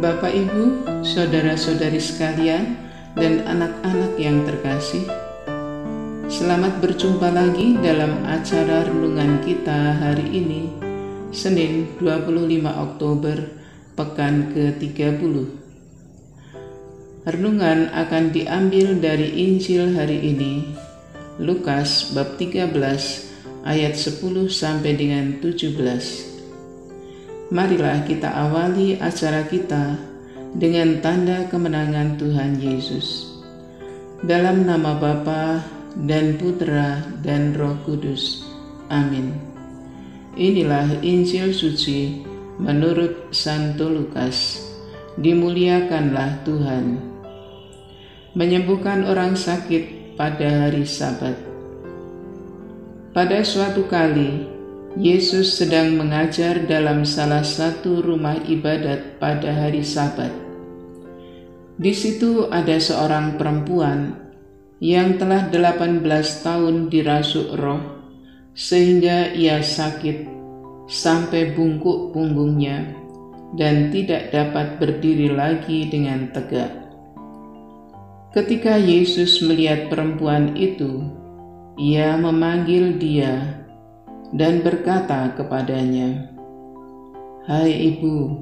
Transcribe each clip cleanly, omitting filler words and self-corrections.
Bapak, Ibu, saudara-saudari sekalian, dan anak-anak yang terkasih, selamat berjumpa lagi dalam acara renungan kita hari ini, Senin 25 Oktober, pekan ke-30. Renungan akan diambil dari Injil hari ini, Lukas bab 13 ayat 10 sampai dengan 17. Marilah kita awali acara kita dengan tanda kemenangan Tuhan Yesus. Dalam nama Bapa dan Putra dan Roh Kudus. Amin. Inilah Injil suci menurut Santo Lukas. Dimuliakanlah Tuhan. Menyembuhkan orang sakit pada hari Sabat. Pada suatu kali, Yesus sedang mengajar dalam salah satu rumah ibadat pada hari Sabat. Di situ ada seorang perempuan yang telah 18 tahun dirasuk roh, sehingga ia sakit sampai bungkuk punggungnya dan tidak dapat berdiri lagi dengan tegak. Ketika Yesus melihat perempuan itu, ia memanggil dia dan berkata kepadanya, "Hai ibu,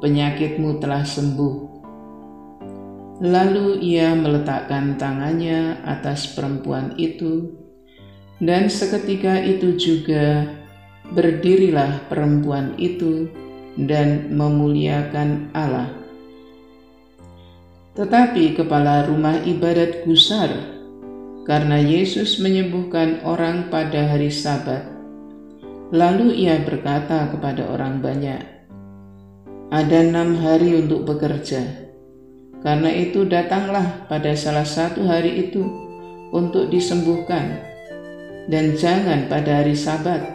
penyakitmu telah sembuh." Lalu ia meletakkan tangannya atas perempuan itu, dan seketika itu juga berdirilah perempuan itu dan memuliakan Allah. Tetapi kepala rumah ibadat gusar karena Yesus menyembuhkan orang pada hari Sabat. Lalu ia berkata kepada orang banyak, "Ada 6 hari untuk bekerja. Karena itu datanglah pada salah satu hari itu untuk disembuhkan, dan jangan pada hari Sabat."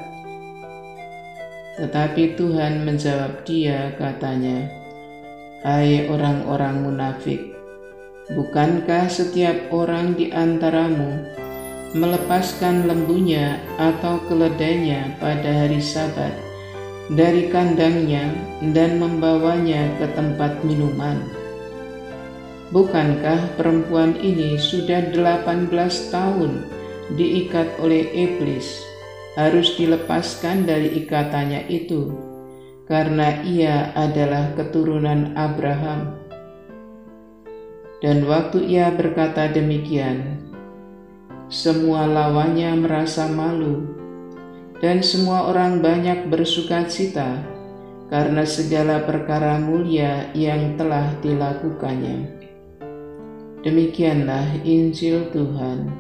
Tetapi Tuhan menjawab dia, katanya, "Hai orang-orang munafik, bukankah setiap orang di antaramu melepaskan lembunya atau keledainya pada hari Sabat dari kandangnya dan membawanya ke tempat minuman? Bukankah perempuan ini sudah 18 tahun diikat oleh iblis, harus dilepaskan dari ikatannya itu, karena ia adalah keturunan Abraham?" Dan waktu ia berkata demikian, semua lawannya merasa malu, dan semua orang banyak bersukacita karena segala perkara mulia yang telah dilakukannya. Demikianlah Injil Tuhan.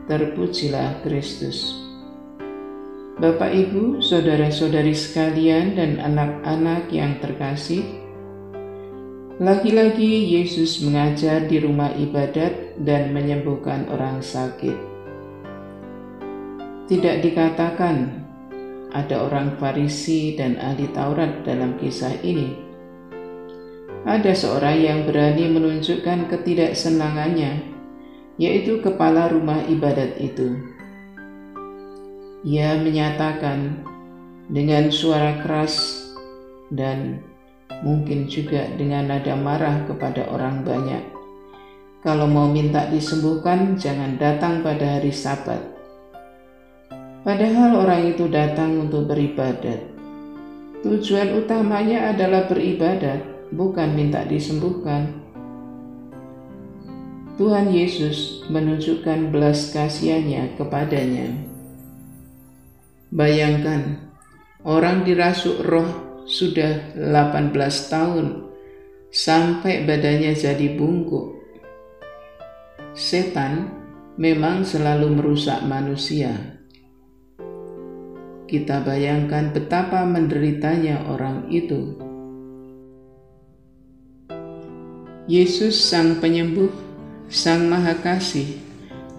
Terpujilah Kristus. Bapak, Ibu, saudara-saudari sekalian, dan anak-anak yang terkasih, lagi-lagi Yesus mengajar di rumah ibadat dan menyembuhkan orang sakit. Tidak dikatakan ada orang Farisi dan ahli Taurat dalam kisah ini. Ada seorang yang berani menunjukkan ketidaksenangannya, yaitu kepala rumah ibadat itu. Ia menyatakan dengan suara keras dan mungkin juga dengan nada marah kepada orang banyak, "Kalau mau minta disembuhkan, jangan datang pada hari Sabat." Padahal orang itu datang untuk beribadat. Tujuan utamanya adalah beribadat, bukan minta disembuhkan. Tuhan Yesus menunjukkan belas kasihannya kepadanya. Bayangkan, orang dirasuk roh sudah 18 tahun, sampai badannya jadi bungkuk. Setan memang selalu merusak manusia. Kita bayangkan betapa menderitanya orang itu. Yesus Sang Penyembuh, Sang Maha Kasih,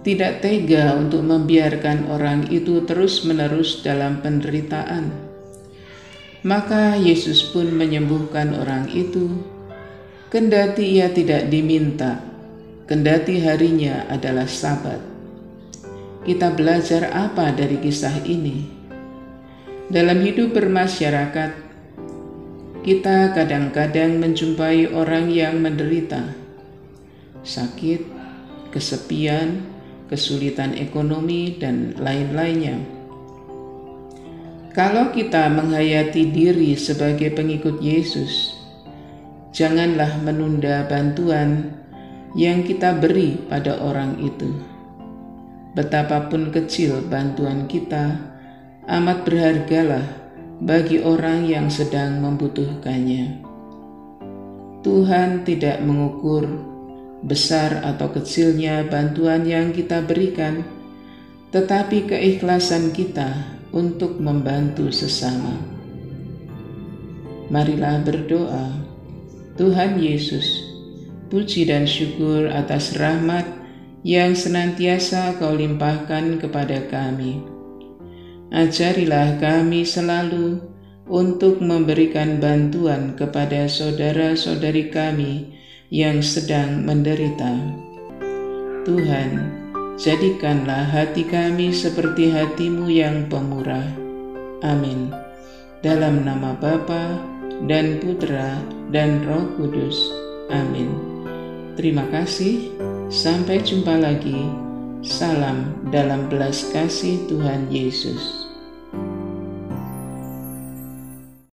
tidak tega untuk membiarkan orang itu terus-menerus dalam penderitaan. Maka Yesus pun menyembuhkan orang itu, kendati ia tidak diminta, kendati harinya adalah Sabat. Kita belajar apa dari kisah ini? Dalam hidup bermasyarakat, kita kadang-kadang menjumpai orang yang menderita, sakit, kesepian, kesulitan ekonomi, dan lain-lainnya. Kalau kita menghayati diri sebagai pengikut Yesus, janganlah menunda bantuan yang kita beri pada orang itu. Betapapun kecil bantuan kita, amat berhargalah bagi orang yang sedang membutuhkannya. Tuhan tidak mengukur besar atau kecilnya bantuan yang kita berikan, tetapi keikhlasan kita untuk membantu sesama. Marilah berdoa. Tuhan Yesus, puji dan syukur atas rahmat yang senantiasa Kau limpahkan kepada kami. Ajarilah kami selalu untuk memberikan bantuan kepada saudara-saudari kami yang sedang menderita. Tuhan, jadikanlah hati kami seperti hati-Mu yang pemurah. Amin. Dalam nama Bapa dan Putra dan Roh Kudus. Amin. Terima kasih. Sampai jumpa lagi. Salam dalam belas kasih Tuhan Yesus.